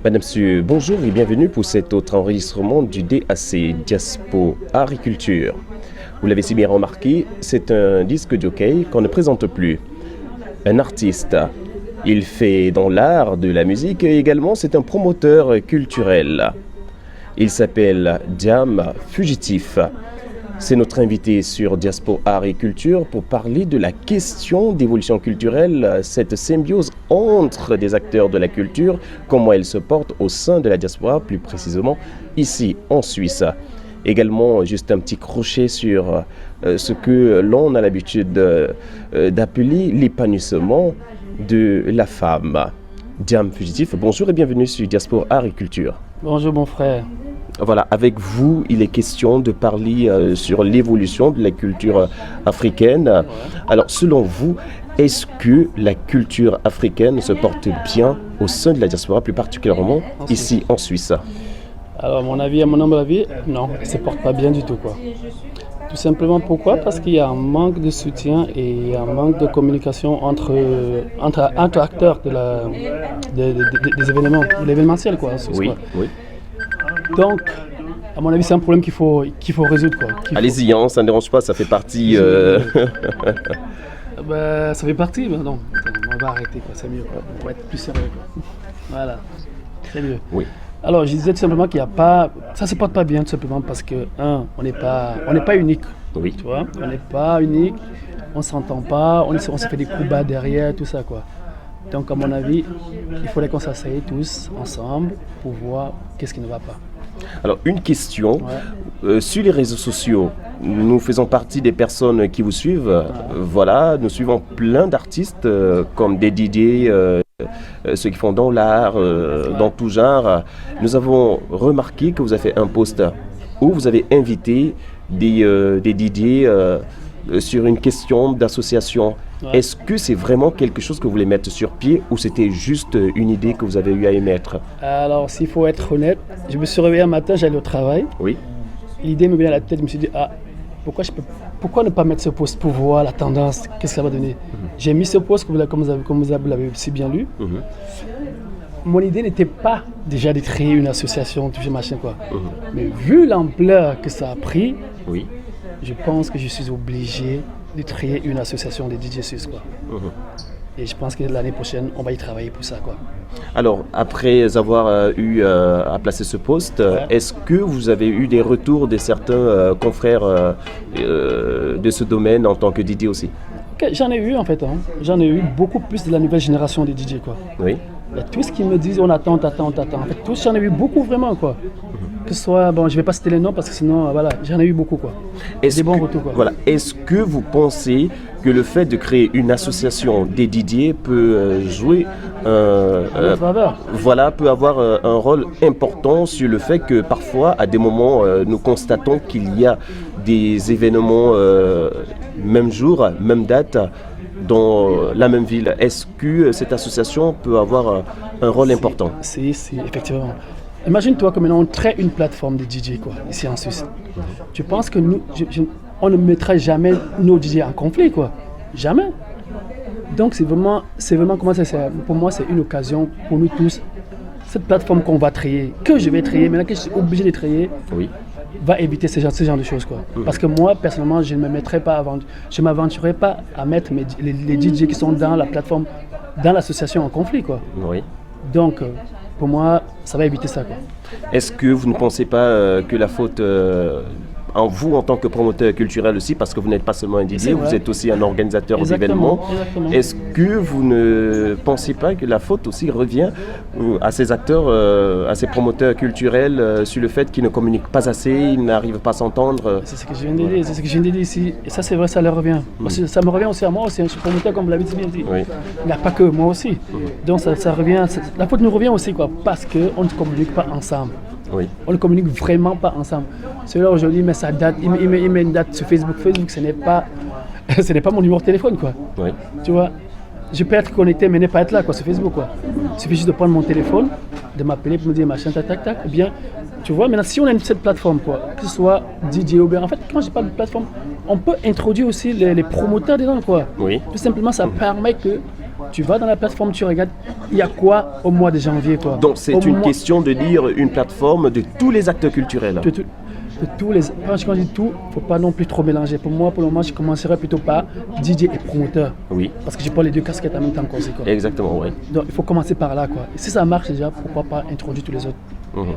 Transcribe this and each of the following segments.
Madame, Monsieur, bonjour et bienvenue pour cet autre enregistrement du DAC Diaspo Agriculture. Vous l'avez si bien remarqué, c'est un disque jockey qu'on ne présente plus. Un artiste. Il fait dans l'art de la musique et également c'est un promoteur culturel. Il s'appelle Jam Fugitif. C'est notre invité sur Diaspo Art et Culture pour parler de la question d'évolution culturelle, cette symbiose entre des acteurs de la culture, comment elle se porte au sein de la diaspora, plus précisément ici en Suisse. Également, juste un petit crochet sur ce que l'on a l'habitude d'appeler l'épanouissement de la femme. Jam Fugitif, bonjour et bienvenue sur Diaspo Art et Culture. Bonjour mon frère. Voilà, avec vous, il est question de parler sur l'évolution de la culture africaine. Ouais. Alors, selon vous, est-ce que la culture africaine se porte bien au sein de la diaspora, plus particulièrement ici en Suisse? Alors, à mon humble avis, non, elle ne se porte pas bien du tout, quoi. Tout simplement pourquoi? Parce qu'il y a un manque de soutien et un manque de communication entre acteurs des événements, de l'événementiel, quoi. Oui, quoi. Oui. Donc, à mon avis, c'est un problème qu'il faut résoudre, quoi. Allez-y, hein, ça ne dérange pas, ça fait partie... ça fait partie, mais non, on va arrêter, quoi. C'est mieux, quoi. On va être plus sérieux, quoi. Voilà, très mieux. Oui. Alors, je disais tout simplement qu'il n'y a pas... Ça ne se porte pas bien, tout simplement, parce que, on n'est pas unique. Oui. Tu vois, on n'est pas unique, on ne s'entend pas, on se fait des coups bas derrière, tout ça, quoi. Donc, à mon avis, il faudrait qu'on s'asseye tous ensemble pour voir qu'est-ce qui ne va pas. Alors, une question. Ouais. Sur les réseaux sociaux, nous faisons partie des personnes qui vous suivent. Voilà, nous suivons plein d'artistes comme des DJ, ceux qui font dans l'art, dans tout genre. Nous avons remarqué que vous avez fait un post où vous avez invité des DJ sur une question d'association. Ouais. Est-ce que c'est vraiment quelque chose que vous voulez mettre sur pied ou c'était juste une idée que vous avez eu à émettre? Alors, s'il faut être honnête, je me suis réveillé un matin, j'allais au travail. Oui. L'idée me vient à la tête, je me suis dit, pourquoi ne pas mettre ce post pour voir la tendance, qu'est-ce que ça va donner? J'ai mis ce post, comme vous l'avez si bien lu. Mon idée n'était pas déjà de créer une association, tout ce machin, quoi. Mais vu l'ampleur que ça a pris, oui. Je pense que je suis obligé de créer une association de DJ suisses, quoi. Et je pense que l'année prochaine, on va y travailler pour ça, quoi. Alors, après avoir eu à placer ce poste, est-ce que vous avez eu des retours de certains confrères de ce domaine en tant que DJ aussi? J'en ai eu, en fait. J'en ai eu beaucoup plus de la nouvelle génération des DJ, quoi. Oui. Il y a tous qui me disent, on attend. En fait, tous, j'en ai eu beaucoup, vraiment, quoi. Que ce soit, je ne vais pas citer les noms parce que sinon, voilà, j'en ai eu beaucoup, quoi. Des bons retours, quoi. Voilà. Est-ce que vous pensez que le fait de créer une association des DJ peut jouer peut avoir un rôle important sur le fait que parfois, à des moments, nous constatons qu'il y a des événements même jour, même date, dans la même ville. Est-ce que cette association peut avoir un rôle important? Si, effectivement. Imagine-toi que maintenant on crée une plateforme de DJ, quoi, ici en Suisse. Tu penses que nous, on ne mettra jamais nos DJ en conflit, quoi? Jamais. Donc c'est vraiment comment ça, pour moi c'est une occasion pour nous tous. Cette plateforme qu'on va créer, que je vais créer, maintenant que je suis obligé de créer, oui. Va éviter ce genre de choses, quoi. Parce que moi personnellement je ne m'aventurerai pas à mettre les DJ qui sont dans la plateforme, dans l'association en conflit, quoi. Oui. Donc pour moi, ça va éviter ça, quoi. Est-ce que vous ne pensez pas que la faute en vous, en tant que promoteur culturel aussi, parce que vous n'êtes pas seulement un DJ, vous êtes aussi un organisateur d'événements. Est-ce que vous ne pensez pas que la faute aussi revient à ces acteurs, à ces promoteurs culturels, sur le fait qu'ils ne communiquent pas assez, ils n'arrivent pas à s'entendre? C'est ce que je viens de dire, ici. Et ça, c'est vrai, ça leur revient. Ça me revient aussi à moi aussi, je suis promoteur, comme vous l'avez bien dit. Oui. Il n'y a pas que moi aussi. Donc ça revient, la faute nous revient aussi, quoi, parce qu'on ne communique pas ensemble. Oui. On ne communique vraiment pas ensemble. Celui-là aujourd'hui met sa date, il met une date sur Facebook. Facebook, ce n'est pas mon numéro de téléphone, quoi. Oui. Tu vois, je peux être connecté mais ne pas être là, quoi, sur Facebook, quoi. Il suffit juste de prendre mon téléphone, de m'appeler pour me dire machin, tac. Ou bien, tu vois, maintenant si on a cette plateforme, quoi, que ce soit DJ ou bien, en fait, quand je parle de plateforme, on peut introduire aussi les promoteurs dedans, quoi. Oui. Tout simplement, ça permet que Tu vas dans la plateforme, tu regardes, il y a quoi au mois de janvier, quoi. Donc c'est question de dire une plateforme de tous les acteurs culturels. De tous les... Quand je dis tout, il ne faut pas non plus trop mélanger. Pour moi, pour le moment, je commencerai plutôt par DJ et promoteur. Oui. Parce que j'ai pas les deux casquettes en même temps aussi, quoi. Exactement, oui. Donc il faut commencer par là, quoi. Et si ça marche déjà, pourquoi pas introduire tous les autres. Donc,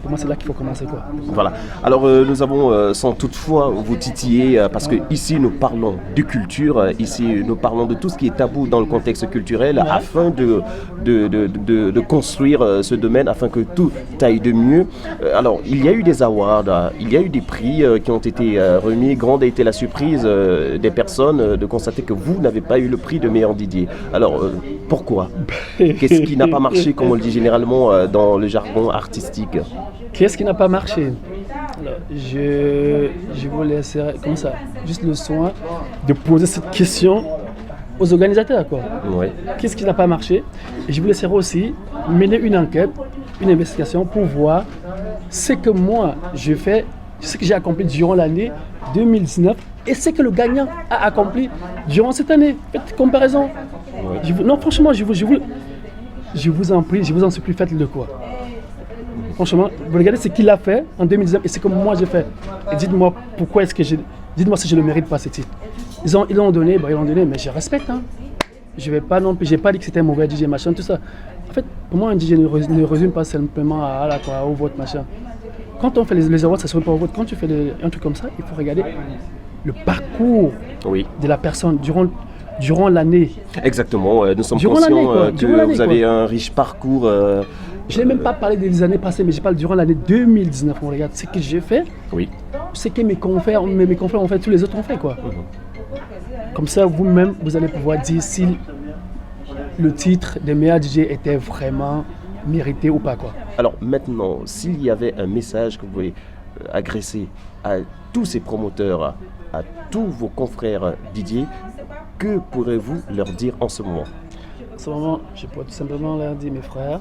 pour moi, c'est là qu'il faut commencer, quoi. Voilà. Alors, nous avons sans toutefois vous titiller, parce que ici nous parlons de culture, ici nous parlons de tout ce qui est tabou dans le contexte culturel, afin de construire ce domaine, afin que tout aille de mieux. Alors, il y a eu des awards, il y a eu des prix qui ont été remis. Grande a été la surprise des personnes de constater que vous n'avez pas eu le prix de meilleur DJ. Alors, pourquoi? Qu'est-ce qui n'a pas marché, comme on le dit généralement dans le jargon artistique? Qu'est-ce qui n'a pas marché? Alors, je vous laisserai comme ça, juste le soin de poser cette question aux organisateurs, quoi. Ouais. Qu'est-ce qui n'a pas marché? Et je vous laisserai aussi mener une enquête, une investigation pour voir ce que moi je fais, ce que j'ai accompli durant l'année 2019 et ce que le gagnant a accompli durant cette année. Faites comparaison. Ouais. Non, franchement, je vous en prie, je vous en supplie, faites-le, quoi. Franchement, vous regardez ce qu'il a fait en 2019 et ce que moi j'ai fait. Et dites-moi pourquoi est-ce que dites-moi si je ne le mérite pas, ce titre. Ils l'ont donné, mais je respecte. Hein. Je vais pas non plus, j'ai pas dit que c'était un mauvais DJ, machin, tout ça. En fait, pour moi, un DJ ne résume pas simplement au vote, machin. Quand on fait les awards, ça se fait pas au vote. Quand tu fais un truc comme ça, il faut regarder le parcours de la personne durant l'année. Exactement, nous sommes conscients que vous avez un riche parcours. Je n'ai même pas parlé des années passées, mais je parle durant l'année 2019. On regarde ce que j'ai fait, ce que mes confrères ont fait, tous les autres ont fait, quoi. Comme ça, vous-même, vous allez pouvoir dire si le titre de meilleur DJ était vraiment mérité ou pas, quoi. Alors maintenant, s'il y avait un message que vous voulez adresser à tous ces promoteurs, à tous vos confrères DJ, que pourrez-vous leur dire en ce moment? En ce moment, je pourrais tout simplement leur dire, mes frères,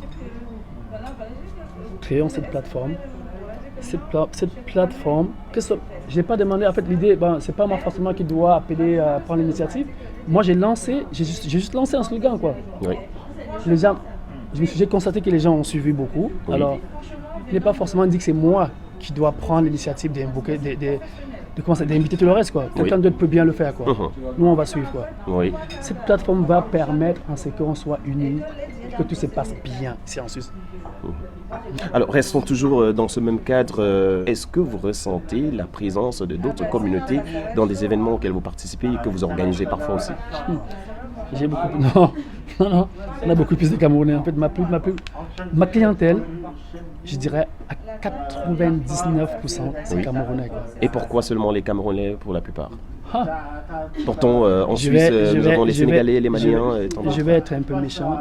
créons cette plateforme. Cette plateforme, je n'ai pas demandé, en fait l'idée, c'est pas moi forcément qui dois appeler à prendre l'initiative. Moi j'ai juste lancé un slogan, quoi. Oui. Les gens, j'ai constaté que les gens ont suivi beaucoup. Oui. Alors, il n'est pas forcément dit que c'est moi qui dois prendre l'initiative d'inviter tout le reste, quoi. Quelqu'un d'autre peut bien le faire, quoi. Nous on va suivre, quoi. Oui. Cette plateforme va permettre à ce qu'on soit unis, que tout se passe bien ici en Suisse. Alors, restons toujours dans ce même cadre. Est-ce que vous ressentez la présence de d'autres communautés dans des événements auxquels vous participez et que vous organisez parfois aussi? J'ai beaucoup... Non. On a beaucoup plus de Camerounais. En fait, ma clientèle, je dirais à 99%, c'est Camerounais, quoi. Et pourquoi seulement les Camerounais pour la plupart? Pourtant, en Suisse, nous avons les Sénégalais, les Maliens. Je vais être un peu méchant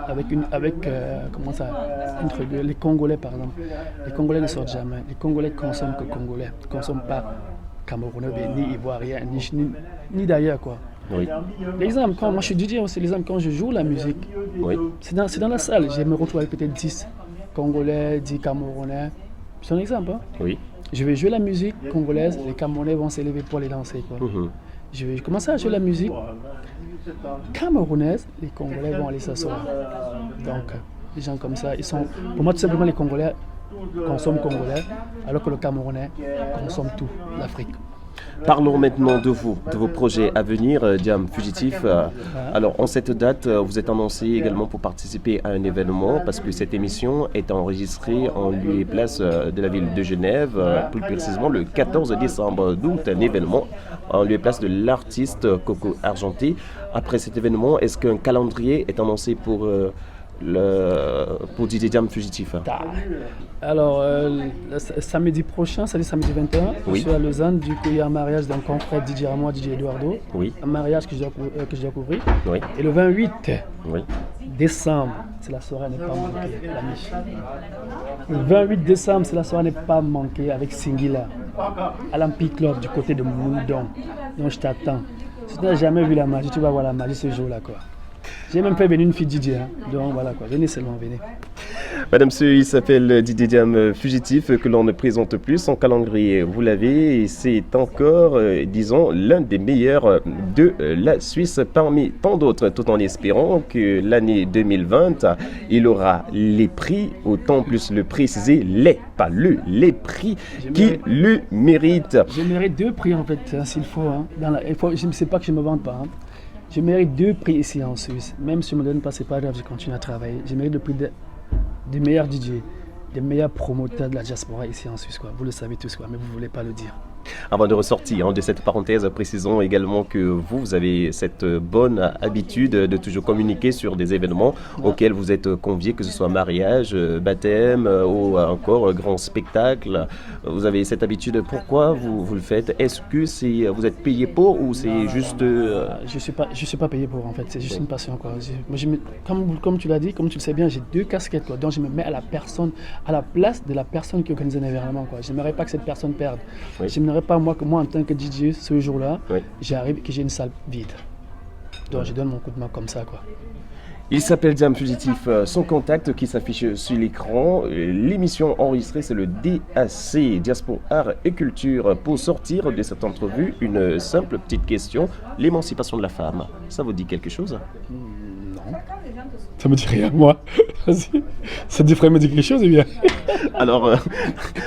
les Congolais, par exemple. Les Congolais ne sortent jamais. Les Congolais consomment que Congolais. Ils ne consomment pas Camerounais, ni Ivoiriens, ni d'ailleurs, quoi. Oui. L'exemple, moi je suis DJ aussi, l'exemple, quand je joue la musique, c'est dans la salle, je me retrouve avec peut-être 10 Congolais, 10 Camerounais. C'est un exemple, hein? Oui. Je vais jouer la musique congolaise, les Camerounais vont s'élever pour aller danser, quoi. Je vais commencer à jouer la musique camerounaise, les Congolais vont aller s'asseoir. Donc, les gens comme ça, pour moi tout simplement les Congolais consomment congolais, alors que le Camerounais consomme tout, l'Afrique. Parlons maintenant de vous, de vos projets à venir, Diam Fugitif. Alors, en cette date, vous êtes annoncé également pour participer à un événement, parce que cette émission est enregistrée en lieu et place de la ville de Genève, plus précisément le 14 décembre, d'où un événement en lieu et place de l'artiste Coco Argenté. Après cet événement, est-ce qu'un calendrier est annoncé pour DJ Diam Fugitif? Alors, samedi prochain, c'est-à-dire samedi 21, je suis à Lausanne. Du coup, il y a un mariage d'un confrère DJ à moi, DJ Eduardo. Oui. Un mariage que je dois couvrir. Oui. Et le 28 décembre, c'est la soirée à ne pas manquer, l'ami. Le 28 décembre, c'est la soirée à ne pas manquer avec Singila, à l'Empire Club du côté de Moudon. Donc, je t'attends. Si tu n'as jamais vu la magie, tu vas voir la magie ce jour-là, quoi. J'ai même fait venir une fille DJ, hein. Donc voilà, quoi. Venez seulement, venez. Madame Seux, il s'appelle Didier Diam Fugitif, que l'on ne présente plus. Son calendrier, vous l'avez, et c'est encore, disons, l'un des meilleurs de la Suisse parmi tant d'autres, tout en espérant que l'année 2020, il aura les prix, autant plus le préciser, pas les prix qui le méritent. Je mérite 2 prix en fait, hein, s'il faut. Hein. Je ne sais pas que je ne me vante pas. Hein. Je mérite 2 prix ici en Suisse. Même si je ne me donne pas, c'est pas grave, je continue à travailler. Je mérite le prix des meilleurs DJ, des meilleurs promoteurs de la diaspora ici en Suisse. Quoi. Vous le savez tous, quoi, mais vous ne voulez pas le dire. Avant de ressortir de cette parenthèse, précisons également que vous avez cette bonne habitude de toujours communiquer sur des événements auxquels vous êtes conviés, que ce soit mariage, baptême ou encore grand spectacle. Vous avez cette habitude. Pourquoi vous le faites? Est-ce que vous êtes payé pour ou c'est juste... Je suis pas payé pour en fait, c'est juste une passion. Quoi. Comme tu l'as dit, comme tu le sais bien, j'ai 2 casquettes. Quoi. Donc je me mets à la place de la personne qui organise un événement. Quoi. Je n'aimerais pas que cette personne perde. Oui. Je n'aimerais pas moi en tant que DJ ce jour-là, Oui. j'arrive que j'ai une salle vide. Donc je donne mon coup de main comme ça. Quoi. Il s'appelle Diam Fugitif. Son contact qui s'affiche sur l'écran. L'émission enregistrée, c'est le DAC, Diaspora Art et Culture. Pour sortir de cette entrevue, une simple petite question. L'émancipation de la femme, ça vous dit quelque chose? Non. Ça me dit rien, moi. Vas-y. Ça devrait me dire quelque chose, eh bien. Alors,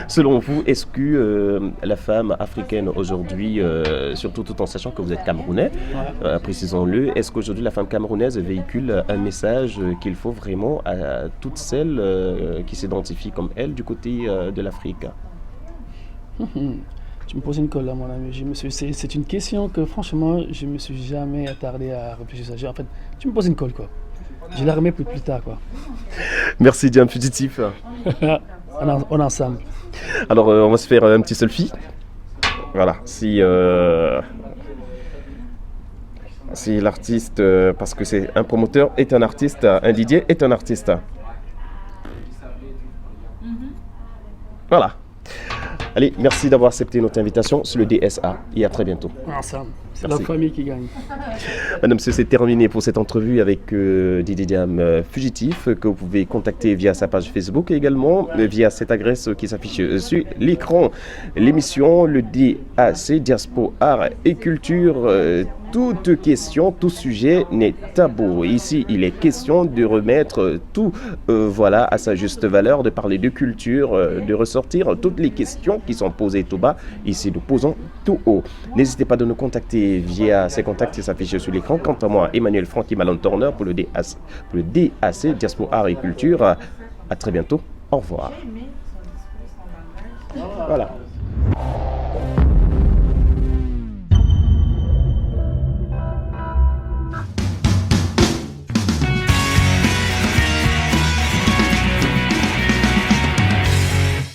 selon vous, est-ce que la femme africaine aujourd'hui, surtout tout en sachant que vous êtes camerounais, précisons-le, est-ce qu'aujourd'hui la femme camerounaise véhicule un message qu'il faut vraiment à toutes celles qui s'identifient comme elle du côté de l'Afrique? Tu me poses une colle là, mon ami. C'est une question que franchement, je ne me suis jamais attardé à réfléchir. En fait, tu me poses une colle, quoi. Je la remets plus tard, quoi. Merci, Diam Fugitif. On est ensemble. Alors, on va se faire un petit selfie. Voilà. Si l'artiste, parce que c'est un promoteur, est un artiste, un DJ est un artiste. Voilà. Allez, merci d'avoir accepté notre invitation sur le DSA et à très bientôt. Ensemble. C'est la famille qui gagne. Madame, c'est terminé pour cette entrevue avec Didier Diam Fugitif, que vous pouvez contacter via sa page Facebook et également via cette adresse qui s'affiche sur l'écran. L'émission, le DAC, Diaspora Art et Culture. Toute question, tout sujet n'est tabou. Ici, il est question de remettre tout à sa juste valeur, de parler de culture, de ressortir toutes les questions qui sont posées tout bas. Ici, nous posons tout haut. N'hésitez pas de nous contacter via ces contacts qui s'affichent sur l'écran. Quant à moi, Emmanuel Francky Malone Turner pour le DAC, Diaspora Art et Culture. À très bientôt. Au revoir. Voilà.